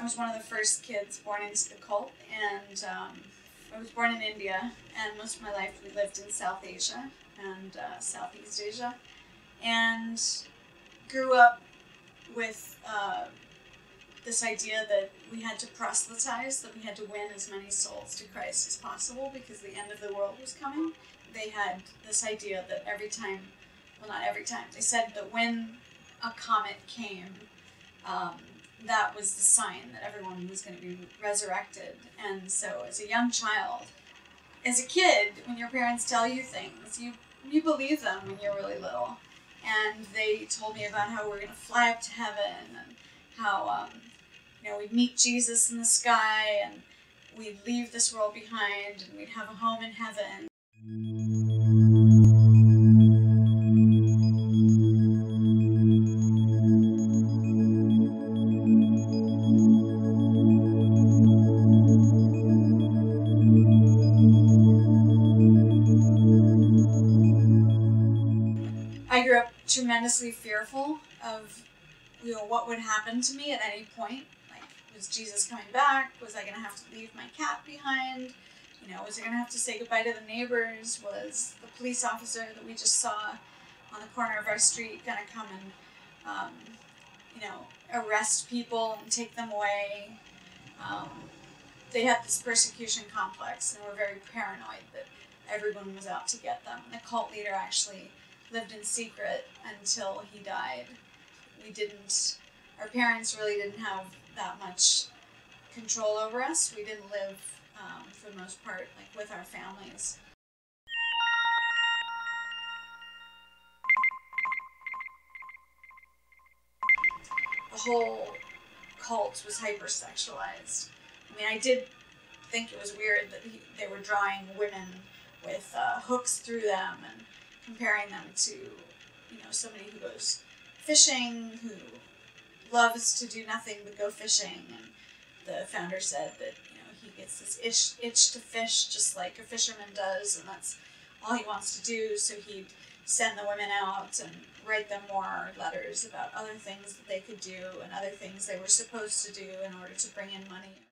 I was one of the first kids born into the cult, and I was born in India, and most of my life we lived in South Asia and Southeast Asia, and grew up with this idea that we had to proselytize, that we had to win as many souls to Christ as possible because the end of the world was coming. They had this idea that every time, well, not every time, they said that when a comet came, that was the sign that everyone was going to be resurrected. And so as a young child, as a kid, when your parents tell you things, you believe them when you're really little. And they told me about how we're going to fly up to heaven, and how we'd meet Jesus in the sky, and we'd leave this world behind, and we'd have a home in heaven. I grew up tremendously fearful of what would happen to me at any point. Like, was Jesus coming back? Was I going to have to leave my cat behind? Was I going to have to say goodbye to the neighbors? Was the police officer that we just saw on the corner of our street going to come and, arrest people and take them away? They had this persecution complex and were very paranoid that everyone was out to get them. And the cult leader actually lived in secret until he died. Our parents really didn't have that much control over us. We didn't live, for the most part, with our families. The whole cult was hypersexualized. I did think it was weird that they were drawing women with hooks through them and comparing them to, somebody who goes fishing, who loves to do nothing but go fishing. And the founder said that, he gets this itch to fish just like a fisherman does, and that's all he wants to do. So he'd send the women out and write them more letters about other things that they could do and other things they were supposed to do in order to bring in money.